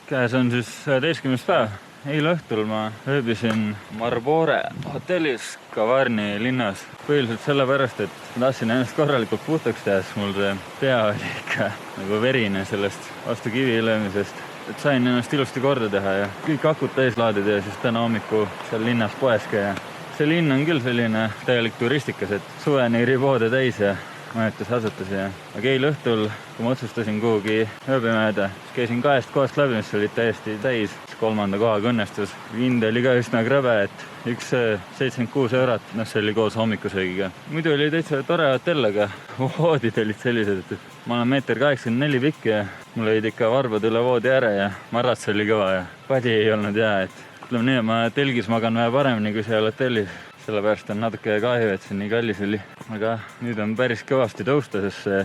Käes on siis 11. päev. Eile õhtul ma ööbisin Marbore hotellis Kavarni linnas. Põhiliselt sellepärast, et tahtsin ennast korralikult puhtaks teha, sest mul see pea oli ikka nagu verine sellest vastu kivi löömisest. Et sain ennast ilusti korda teha ja kõik akud täis laadida ja siis täna hommiku seal linnas poes käia. See linn on küll selline täielik turistikas, et suveni riboode täis ja majutusasutusi. Aga eile õhtul, kui ma otsustasin kuhugi ööbimööda, siis käisin 2 kohast läbi, mis olid täiesti täis. 3. kohaga õnnestus. Hind oli ka üsna krõbe, et üks 76 eurot, see oli koos hommikusöögiga. Muidu oli täitsa tore hotell, aga voodid olid sellised, et ma olen 1,84 m pikk ja mul olid ikka varbad üle voodi ääre ja marrats oli kõva ja padi ei olnud hea, et ütleme nii, ma telgis magan vähe paremini kui seal hotellis. Sellepärast on natuke kahju, et see nii kallis oli. Aga nüüd on päris kõvasti tõusta, sest see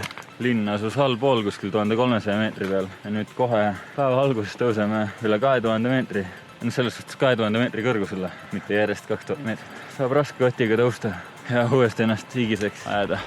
linn asus allpool kuskil 1300 meetri peal. Ja nüüd kohe päeva alguses tõuseme üle 2000 meetri. Selles suhtes 2000 meetri kõrgusele, mitte järjest 2000 meetrit. Saab raske kotiga tõusta ja uuesti ennast hiigiseks ajada.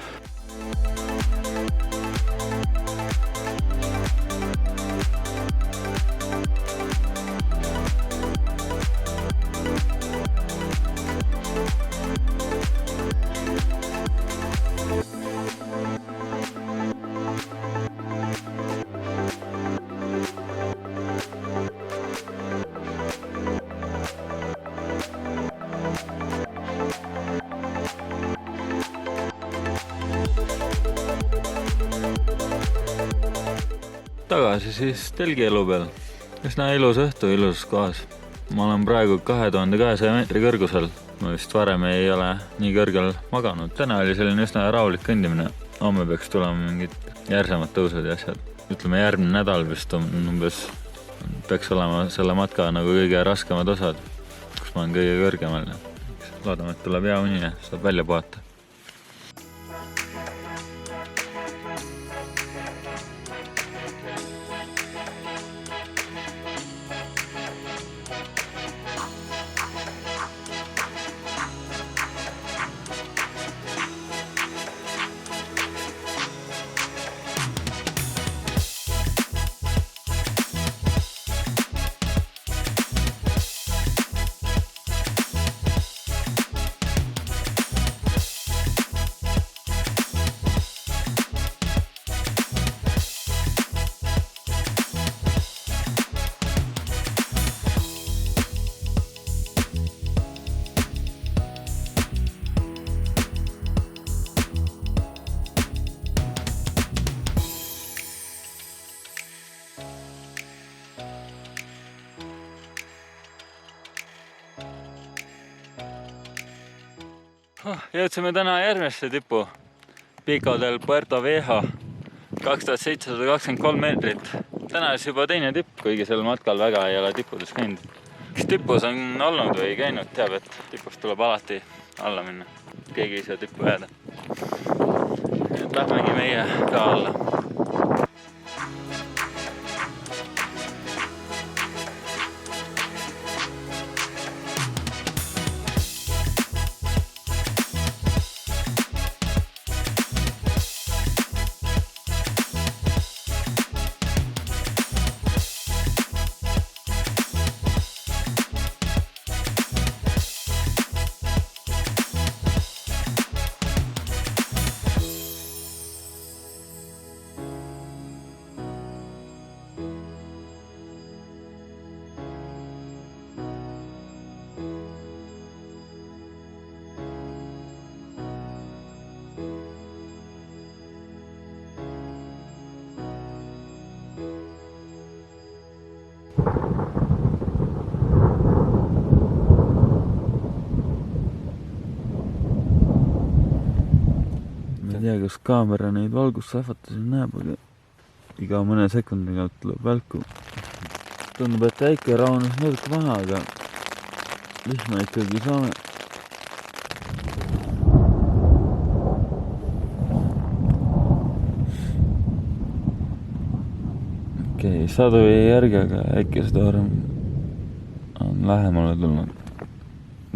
Tagasi siis telgielu peal. Üsna ilus õhtu ilus kohas. Ma olen praegu 2200 meetri kõrgusel. Ma vist varem ei ole nii kõrgel maganud. Täna oli selline üsna rahulik kõndimine. Homme peaks tulema mingid järsemad tõusud ja asjad. Ütleme järgmine nädal vist umbes peaks olema selle matka nagu kõige raskemad osad, kus ma olen kõige kõrgemal. Loodame, et tuleb hea uni ja saab välja puhata. Jõudsime täna järgmesse tippu, Pico del Puerto Viejo, 2723 meetrit. Täna on juba teine tipp, kuigi sel matkal väga ei ole tippudes käinud. Kes tippus on olnud või käinud, teab, et tipust tuleb alati alla minna. Keegi ei saa tippu jääda. Et lähmegi meie ka alla. Ma ei tea, kas kaamera neid valgussähvatusi näeb, aga iga mõne sekundiga tuleb välku. Tundub, et väike raunis natuke maha, aga vihma ikkagi saame. Okei, sadu ei järgi, aga äikestoorm on lähemale tulnud.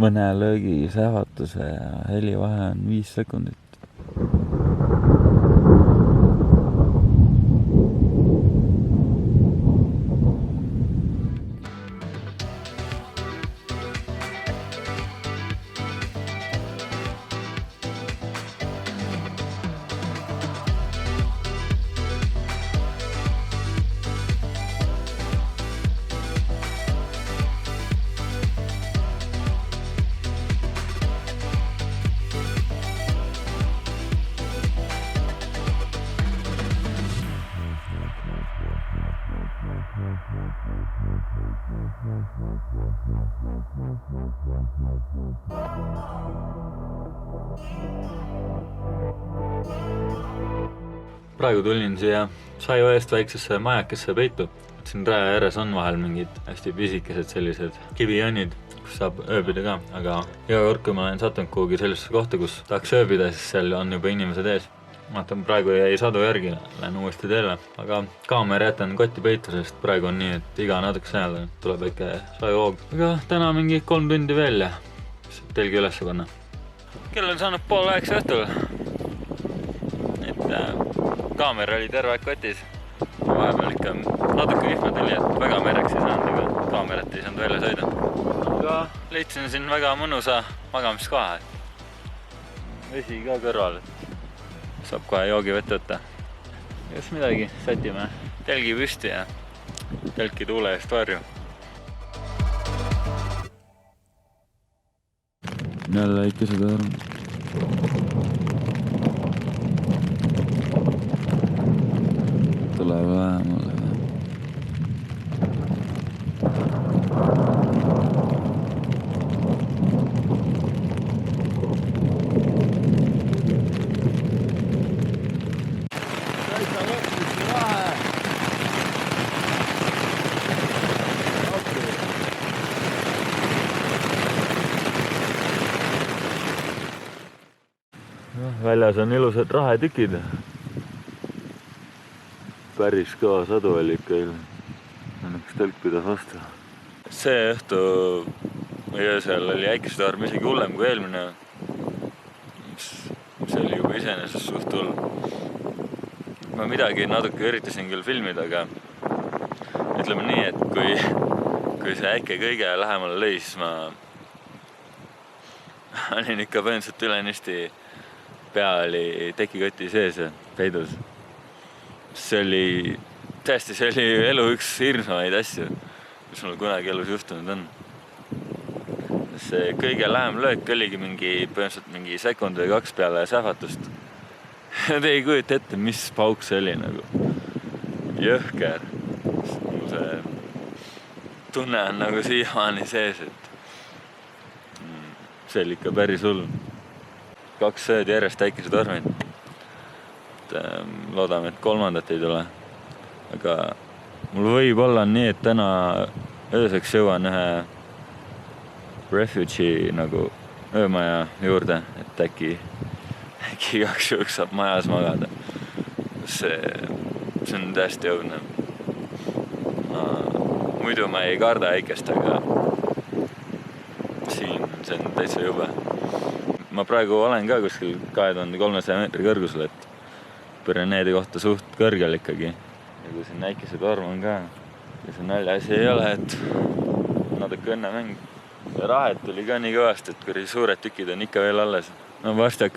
Mõne löögi sähvatuse ja heli vahe on 5 sekundit. Praegu tulin siia Saiõest väiksesse majakesse peitu. Siin raja ääres on vahel mingid hästi pisikesed sellised kivijonnid, kus saab ööbida ka, aga iga kord, kui ma olen sattunud kuhugi sellisesse kohta, kus tahaks ööbida, siis seal on juba inimesed ees. Vaatan, praegu jäi sadu järgi, lähen uuesti teele, aga kaamera jätan kotti peitu, sest praegu on nii, et iga natukese ajal tuleb väike sajuhoog. Aga täna mingi 3 tundi veel ja telgi üles panna. Kell on saanud 7:30 õhtul. Kaamera oli terve aeg kotis. Vahepeal ikka natuke vihma tuli, et väga mereks ei saanud, aga kaamerat ei saanud välja sõida. Aga leidsin siin väga mõnusa magamiskoha. Vesi ka kõrval. Saab kohe joogivett võtta. Kas midagi, sätime telgi püsti ja telki tuule eest varju. Jälle ikesed õõrud. Tuleb vähemale. Väljas on ilusad rahetükid. Päris kõva sadu oli ikka ilm. Üks telk pidas vastu. See õhtu või öösel oli äikesetorm isegi hullem kui eelmine. See oli juba iseenesest suht hull. Ma midagi natuke üritasin küll filmida, aga ütleme nii, et kui see äike kõige lähemale lõi, siis ma olin ikka põhimõtteliselt ülenisti. Pea oli tekikoti sees ja peidus. See oli elu üks hirmsamaid asju, mis mul kunagi elus juhtunud on. See kõige lähem löök oligi põhimõtteliselt mingi sekund või 2 peale sähvatust. Te ei kujuta ette, mis pauk see oli nagu. Jõhker. See tunne on nagu siiamaani sees, et see oli ikka päris hull. 2 ööd järjest äikesetormid. Loodame, et 3. ei tule. Aga mul võib olla nii, et täna ööseks jõuan ühe refugee nagu öömaja juurde, et äkki igaks juhuks saab majas magada. See on täiesti õudne. Muidu ma ei karda äikest, aga siin see on täitsa jube. Ma praegu olen ka kuskil 2300 meetri kõrgusel, et Püreneede kohta suht kõrgel ikkagi. Ja kui siin äikesetorm on ka, ja see nalja asi ei ole, et natuke õnnemäng. Ja rahet tuli ka nii kõvasti, et kui suured tükid on ikka veel alles. No varsti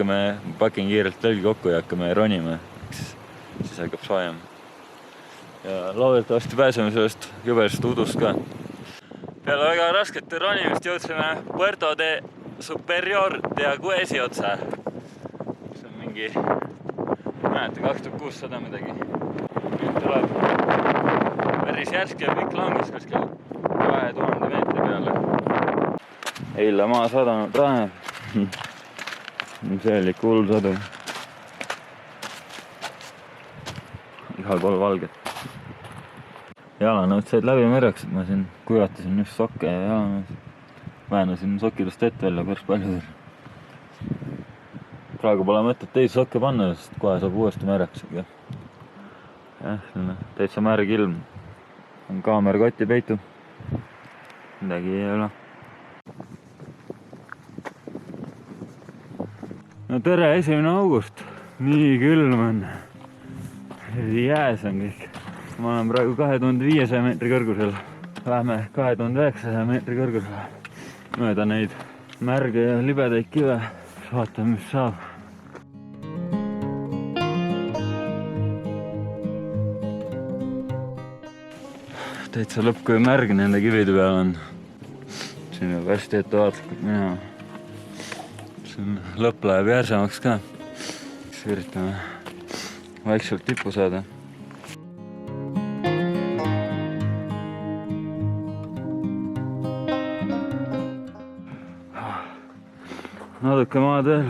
pakin kiirelt telgi kokku ja hakkame ronima, siis hakkab soojem. Ja loodetavasti pääseme sellest jubest udust ka. Peale väga raskete ronimist jõudsime Puerto de Superior de Aguesi otsa. See on mingi, ei mäleta, 2600 midagi. Nüüd tuleb päris järsk ja pikk langus kuskil 2000 meetri peale. Eile maa sadanud rahe. See oli hull sadu. Igal pool valget. Jalanõud said läbi mereks, et ma siin kuivatasin just sokke ja jalanõud. Väänasin sokidest ette välja päris palju. Praegu pole mõtet teisi sokke panna, sest kohe saab uuesti mereks. Täitsa märg ilm. On kaamera kotti peitu. Midagi ei ole. No tere, 1. august. Nii külm on. Jääs on kõik. Ma olen praegu 2500 meetri kõrgusel. Lähme 2900 meetri kõrgusel. Mööda neid märge ja libedaid kive. Vaatame, mis saab. Täitsa lõpp, kui märg nende kivide peal on. Siin on hästi ettevaatlikult minema. Siin lõpp läheb järsemaks ka. Üritame vaikselt tippu saada. natuke maad veel.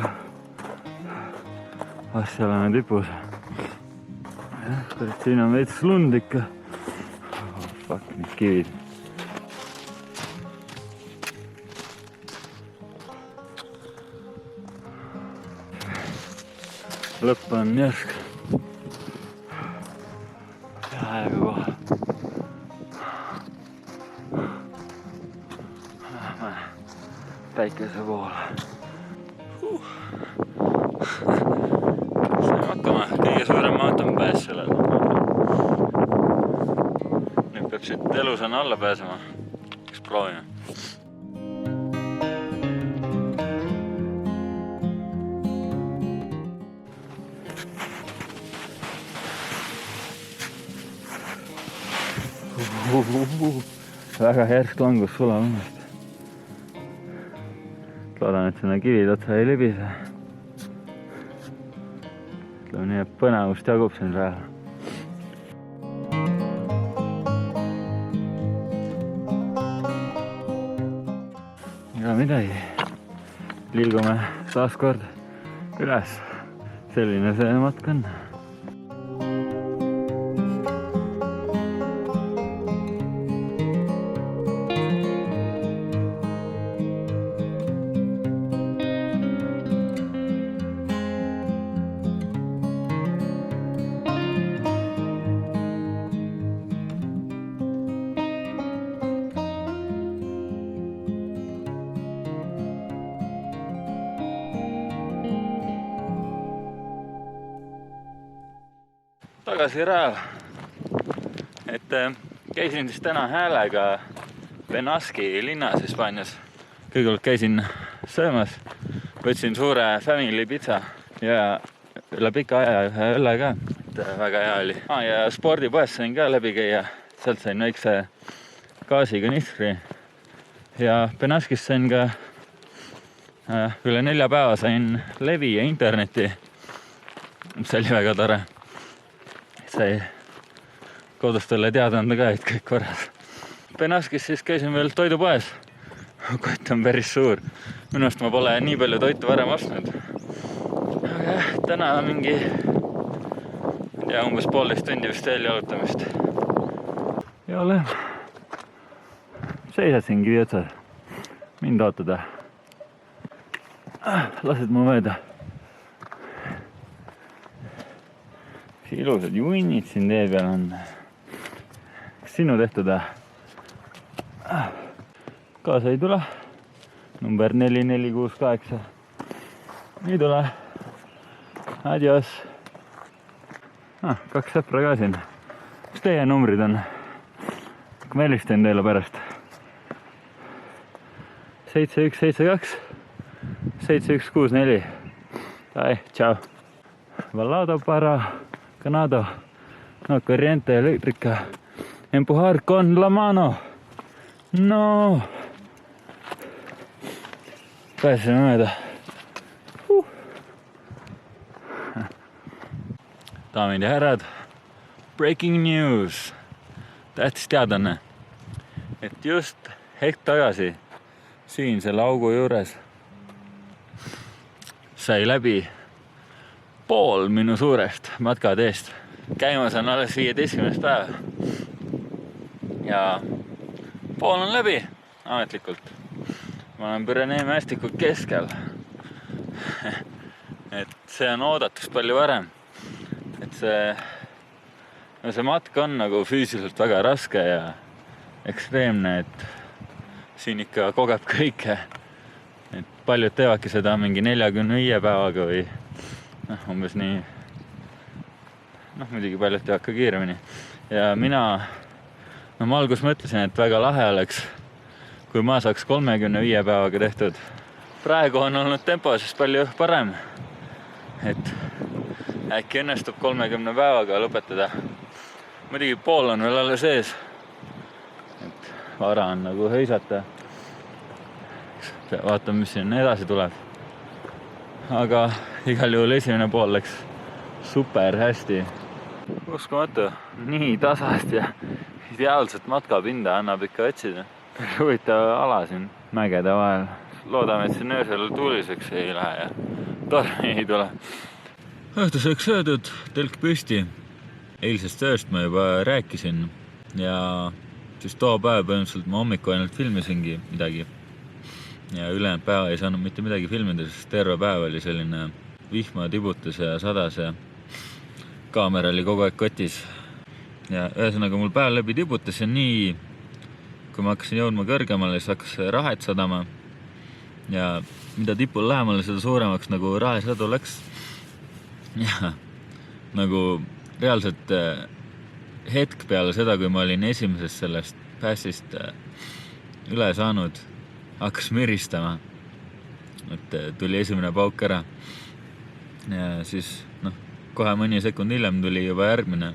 Asja oleme tipus. Siin on veits lund ikka. Fuck, need kivid. Lõpp on järsk. Peaaegu kohe. Lähme päikese poole. Saime hakkama. Kõige suurem maat on pääs sellel. Nüüd peab siit elusana alla pääsema. Eks proovime. Väga järsk langus sulamast. Loodan, et sinna kivid otsa ei libise. Ütleme nii, et põnevust jagub siin praegu. Ega midagi. Liigume taas kord üles. Selline see matk on. Tagasi Raev. Käisin siis täna häälega Benasqui linnas Hispaanias. Kõigepealt käisin söömas, võtsin suure family pizza ja üle pika aja ühe õlle ka. Väga hea oli. Ja spordipoes sain ka läbi käia. Sealt sain väikse gaasikanistri. Ja Benasquis sain ka üle 4 päeva sain levi ja interneti. See oli väga tore. Sai kodustele teada anda ka, et kõik korras. Benasquis siis käisin veel toidupoes. Kott on päris suur. Minust ma pole nii palju toitu varem ostnud. Aga jah, täna mingi umbes 1,5 tundi vist veel jalutamist. Ja ole. Seisad siin kivi otsas. Mind ootada. Lased mu mööda. Ilusad junnid siin tee peal on. Kas sinu tehtud? Kaasa ei tule. Number 4468. Ei tule. Adios. 2 sõpra ka siin. Mis teie numbrid on? Ma helistan teile pärast. 7172 7164. Ai, tšau. Valado para Ganado, no corriente eléctrica, empujar con la mano, no. Pääsime mööda. Daamid ja härrad, breaking news. Tähtis teadane, et just hetk tagasi siin selle augu juures sai läbi pool minu suurest matkateest. Käimas on alles 15. päev. Ja pool on läbi ametlikult. Ma olen Pürenee mäestiku keskel. Et see on oodatust palju varem. Et see matk on nagu füüsiliselt väga raske ja ekstreemne, et siin ikka kogeb kõike. Et paljud teevadki seda mingi 45 päevaga või umbes nii. Muidugi paljud teevad ka kiiremini. Ja ma algus mõtlesin, et väga lahe oleks, kui ma saaks 35 päevaga tehtud. Praegu on olnud tempo siis palju parem. Et äkki õnnestub 30 päevaga lõpetada. Muidugi pool on veel alles ees. Et vara on nagu hõisata. Vaatame, mis siin edasi tuleb. Aga igal juhul esimene pool läks super hästi. Uskumatu, nii tasast ja ideaalset matkapinda annab ikka otsida. huvitav ala siin mägede vahel. Loodame, et siin öösel tuuliseks ei lähe ja tormi ei tule. Õhtuseks söödud, telk püsti. Eilsest ööst ma juba rääkisin ja siis too päev põhimõtteliselt ma hommiku ainult filmisingi midagi. Ja ülejäänud päeva ei saanud mitte midagi filmida, sest terve päev oli selline vihma tibutas ja sadas ja kaamera oli kogu aeg kotis. Ja ühesõnaga mul päev läbi tibutas ja nii, kui ma hakkasin jõudma kõrgemale, siis hakkas rahet sadama. Ja mida tipul lähemale, seda suuremaks nagu rahesadu läks. Ja nagu reaalselt hetk peale seda, kui ma olin esimesest sellest pääsist üle saanud, hakkas müristama. Et tuli esimene pauk ära. Ja siis kohe mõni sekund hiljem tuli juba järgmine.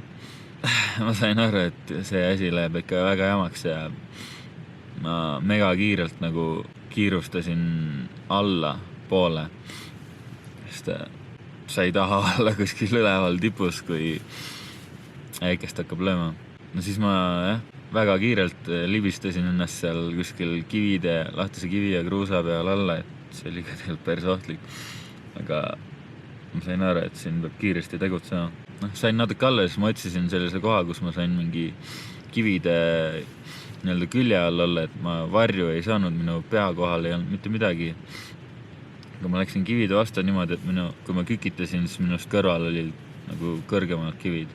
Ma sain aru, et see asi läheb ikka väga jamaks ja ma mega kiirelt nagu kiirustasin alla poole. Sest sa ei taha olla kuskil üleval tipus, kui äikest hakkab lööma. No siis ma väga kiirelt libistasin ennast seal kuskil kivide, lahtise kivi ja kruusa peal alla, et see oli ka tegelikult päris ohtlik. Aga ma sain aru, et siin peab kiiresti tegutsema. Sain natuke alla, siis ma otsisin sellise koha, kus ma sain mingi kivide külje all olla, et ma varju ei saanud, minu pea kohal ei olnud mitte midagi. Aga ma läksin kivide vastu niimoodi, et kui ma kükitasin, siis minust kõrval oli nagu kõrgemad kivid.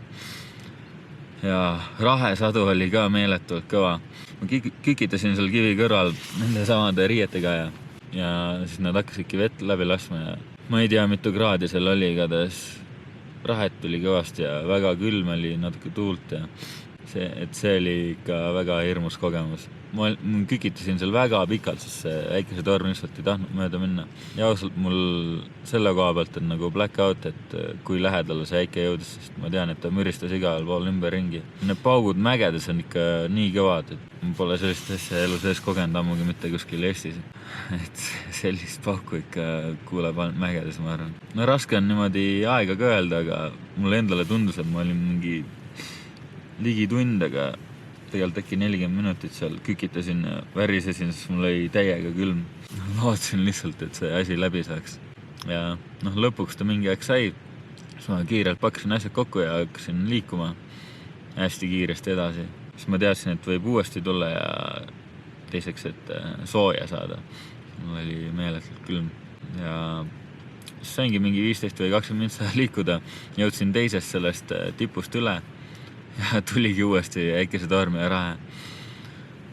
Ja rahesadu oli ka meeletult kõva. Ma kükitasin seal kivi kõrval nende samade riietega ja siis nad hakkasidki vett läbi laskma ja ma ei tea, mitu kraadi seal oli, igatahes rahet tuli kõvasti ja väga külm oli, natuke tuult ja see oli ikka väga hirmus kogemus. Ma kükitasin seal väga pikalt, sest see väikese torm lihtsalt ei tahtnud mööda minna. Ja ausalt mul selle koha pealt on nagu blackout, et kui lähedale see äike jõudis, sest ma tean, et ta müristas igal pool ümber ringi. Need paugud mägedes on ikka nii kõvad, et ma pole sellist asja elu sees kogenud ammugi mitte kuskil Eestis. Et sellist pauku ikka kuuleb ainult mägedes, ma arvan. No raske on niimoodi aega ka öelda, aga mulle endale tundus, et ma olin mingi ligi tund, aga tegelikult äkki 40 minutit seal kükitasin ja värisesin, sest mul oli täiega külm. Lootsin lihtsalt, et see asi läbi saaks. Ja lõpuks ta mingi aeg sai. Siis ma kiirelt pakkasin asjad kokku ja hakkasin liikuma hästi kiiresti edasi. Siis ma teadsin, et võib uuesti tulla ja teiseks, et sooja saada. Mul oli meeletult külm. Ja siis saingi mingi 15 või 20 minutit liikuda. Jõudsin teisest sellest tipust üle. Ja tuligi uuesti äikese tormi ja rahe.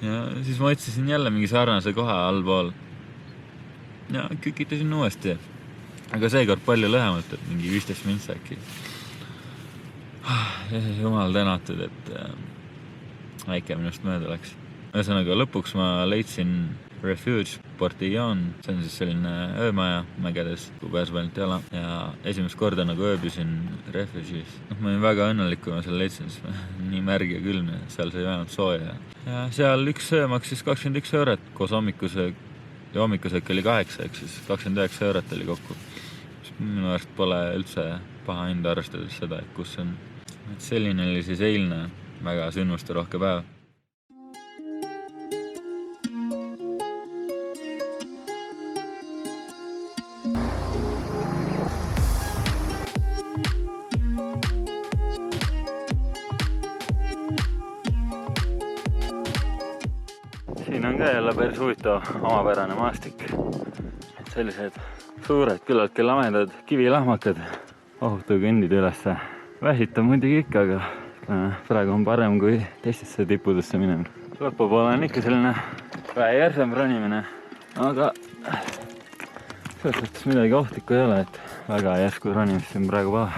Ja siis ma otsisin jälle mingi sarnase koha allpool. Ja kükitasin uuesti. Aga seekord palju lühemalt, et mingi 15 minutit äkki. Jumal tänatud, et äike minust mööda läks. Ühesõnaga lõpuks ma leidsin Refuge Portillon, see on siis selline öömaja mägedes, kui pääseb ainult jala ja esimest korda nagu ööbisin Refuge'is. Ma olin väga õnnelik, kui ma seal leidsin, sest nii märg ja külm ja seal sai vähemalt sooja. Ja seal üks öö maksis 21 eurot, koos hommikusöök oli 8, ehk siis 29 eurot oli kokku. Minu arust pole üldse paha hinda arvestades seda, et kus on. Et selline oli siis eilne väga sündmuste rohke päev. Siin on ka jälle päris huvitav omapärane maastik. Sellised suured, küllaltki lamedad kivilahmakad. Ohutu kõndid ülesse. Väsitab muidugi ikka, aga praegu on parem kui teistesse tippudesse minemine. Lõpupoole on ikka selline väejärsem ronimine, aga selles suhtes midagi ohtlikku ei ole, et väga järsku ronimist siin praegu pole.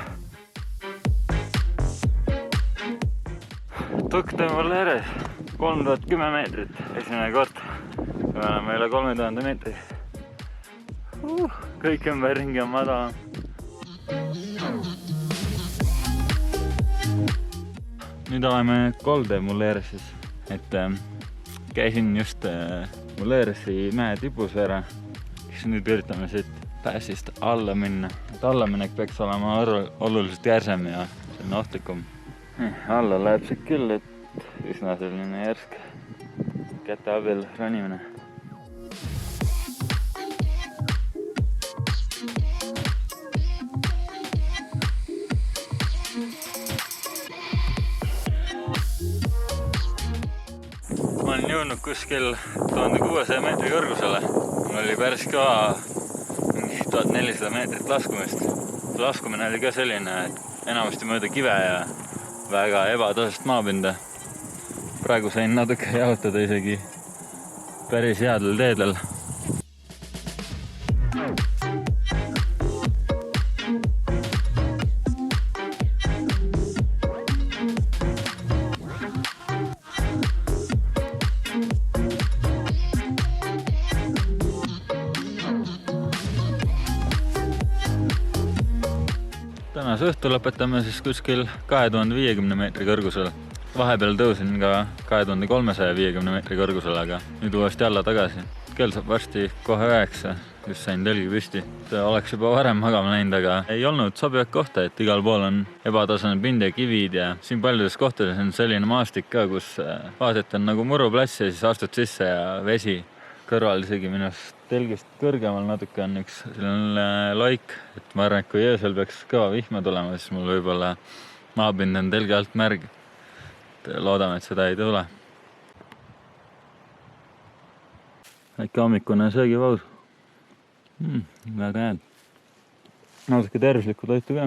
Tukk tõi mul eres 3010 meetrit, esimene kord. Me oleme üle 3000 meetri. Kõik ümberringi on madal. Nüüd oleme Kolde Mulleresis, et käisin just Mulleresi mäe tipus ära, kes nüüd üritame siit pääsist alla minna. Et allaminek peaks olema oluliselt järsem ja selline ohtlikum. Alla läheb siit küll, et üsna selline järsk. käte abil ronimine. Ma olen jõudnud kuskil 1600 meetri kõrgusele. Mul oli päris kõva 1400 meetrit laskumist. Laskumine oli ka selline, et enamasti mööda kive ja väga ebatasast maapinda. Praegu sain natuke jahutada isegi päris headel teedel. Tänase õhtu lõpetame siis kuskil 2050 meetri kõrgusel. Vahepeal tõusin ka 2350 meetri kõrgusel, aga nüüd uuesti alla tagasi. Kell saab varsti kohe 9, just sain telgi püsti. Oleks juba varem magama läinud, aga ei olnud sobivat kohta, et igal pool on ebatasane pind ja kivid ja siin paljudes kohtades on selline maastik ka, kus vaatad on nagu muruplass ja siis astud sisse ja vesi kõrval isegi minust telgist kõrgemal natuke on üks selline loik, et ma arvan, et kui öösel peaks kõva vihma tulema, siis mul võib-olla maapind on telgi alt märg. Loodame, et seda ei tule. Väike hommikune söögipaus. Väga head. Natuke tervislikku toitu ka.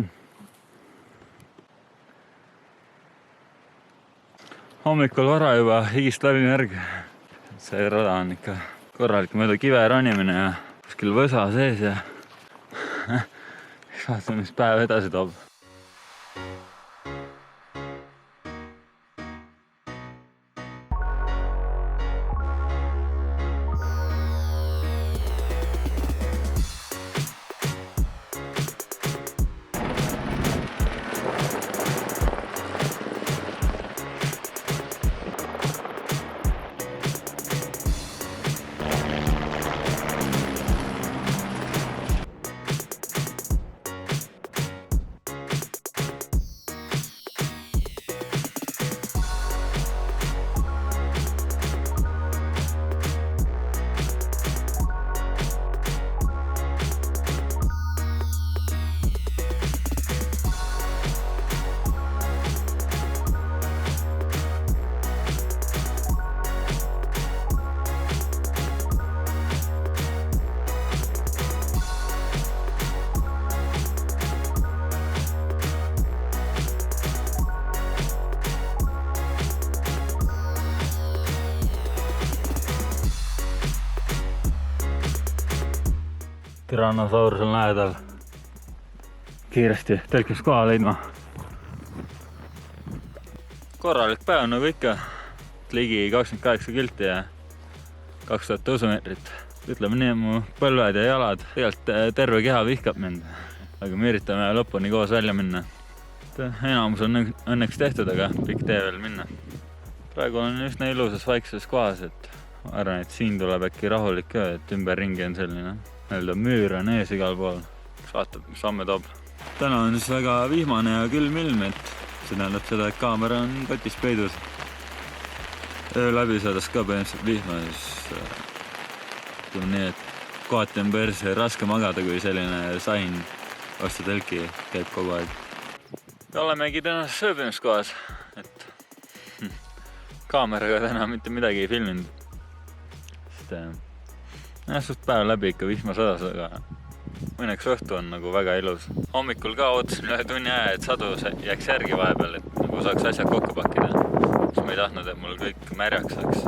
Hommikul vara juba higist läbi märg. See rada on ikka korralik mööda kive ronimine ja kuskil võsa sees ja vaatame, mis päev edasi toob. Tyrannosaurus on lähedal. Kiiresti telkis koha leidma. Korralik päev nagu ikka. Ligi 28 kilti ja 2000 tõusumeetrit. Ütleme nii, mu põlved ja jalad. Tegelikult terve keha vihkab mind. Aga me üritame lõpuni koos välja minna. Enamus on õnneks tehtud, aga pikk tee veel minna. Praegu on üsna ilusas vaikses kohas, et ma arvan, et siin tuleb äkki rahulik ka, et ümberringi on selline. Müür on ees igal pool, kes vaatab, mis samme toob. Täna on siis väga vihmane ja külm ilm, et see tähendab seda, et kaamera on kotis peidus. Öö läbi saades ka põhimõtteliselt vihma, siis ütleme nii, et kohati on päris raske magada, kui selline sahin vastu telki käib kogu aeg. Ja olemegi tänases sööbimiskohas, et kaameraga täna mitte midagi ei filminud. Suht päev läbi ikka vihmasadas, aga õnneks õhtu on nagu väga ilus. Hommikul ka ootasin ühe tunni aja, et sadu jääks järgi vahepeal, et nagu saaks asjad kokku pakkida. Siis ma ei tahtnud, et mul kõik märjaks saaks.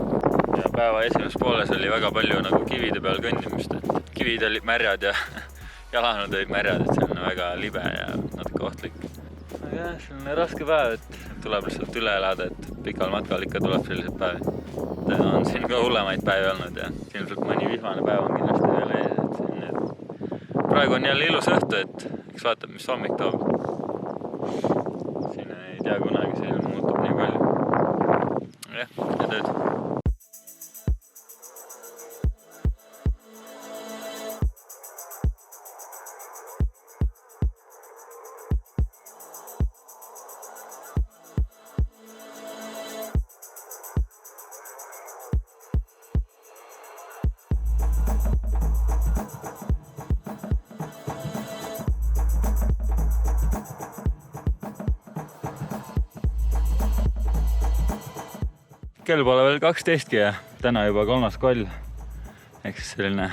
Ja päeva esimeses pooles oli väga palju nagu kivide peal kõndimist, et kivid olid märjad ja jalanud olid märjad, et see on väga libe ja natuke ohtlik. Aga jah, selline raske päev, et tuleb lihtsalt üle elada, et pikal matkal ikka tuleb sellised päevi. On siin ka hullemaid päevi olnud ja ilmselt mõni vihmane päev on kindlasti veel ees, et siin praegu on jälle ilus õhtu, et eks vaatab, mis hommik toob. Siin ei tea kunagi, see ilm muutub nii palju. Jah, ja tööd. kell pole veel 12 ja täna juba 3. koll. Ehk siis selline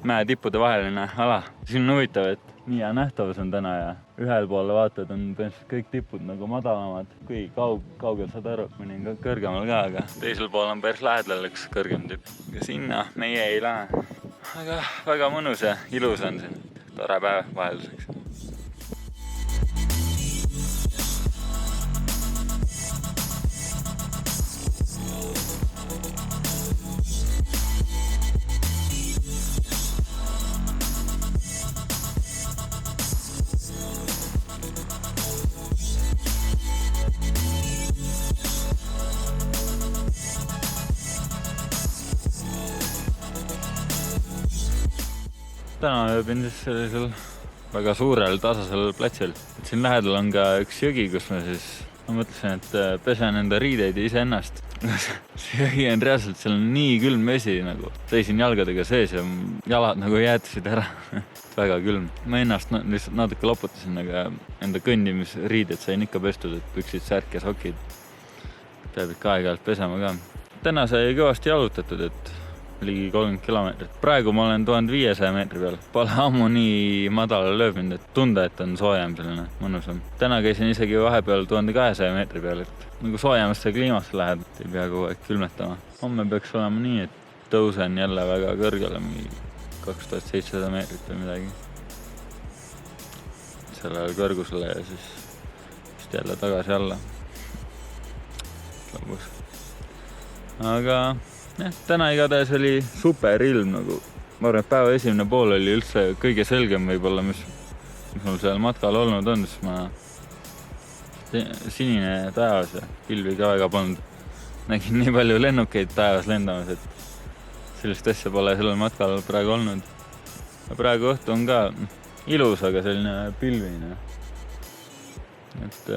mäetippude vaheline ala. Siin on huvitav, et nii hea nähtavus on täna ja ühel poole vaatad on põhimõtteliselt kõik tipud nagu madalamad. Kui kaugel saad aru, mõni on kõrgemal ka, aga teisel pool on päris lähedal üks kõrgem tipp. Ja sinna meie ei lähe. Aga väga mõnus ja ilus on siin. Tore päev vahelduseks. Täna ööbin siis sellisel väga suurel tasasel platsil. Siin lähedal on ka üks jõgi, kus ma mõtlesin, et pesen enda riideid ja ise ennast. See jõgi on reaalselt, seal on nii külm vesi nagu. Seisin jalgadega sees ja jalad nagu jäätasid ära. Väga külm. Ma ennast lihtsalt natuke loputasin, aga enda kõndimisriided sain ikka pestud, et püksid, särk ja sokid. Peab ikka aeg-ajalt pesema ka. Täna sai kõvasti jalutatud, et ligi 30 kilomeetrit. Praegu ma olen 1500 meetri peal. Pole ammu nii madala lööbinud, et tunda, et on soojem selline mõnusam. Täna käisin isegi vahepeal 1200 meetri peal, et nagu soojemasse kliimasse lähed, et ei pea kogu aeg külmetama. Homme peaks olema nii, et tõusen jälle väga kõrgele, 2700 meetrit või midagi. Sellele kõrgusele ja siis jälle tagasi alla. Lõbus. Aga täna igatahes oli super ilm nagu. Ma arvan, et päeva esimene pool oli üldse kõige selgem võib-olla, mis mul seal matkal olnud on, siis ma sinine taevas ja pilvi ka väga polnud. Nägin nii palju lennukeid taevas lendamas, et sellist asja pole sellel matkal praegu olnud. Ja praegu õhtu on ka ilus, aga selline pilvine. Et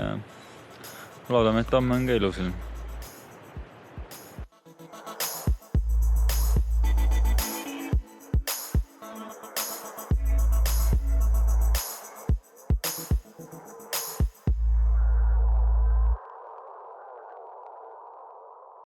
loodame, et homme on ka ilus ilm.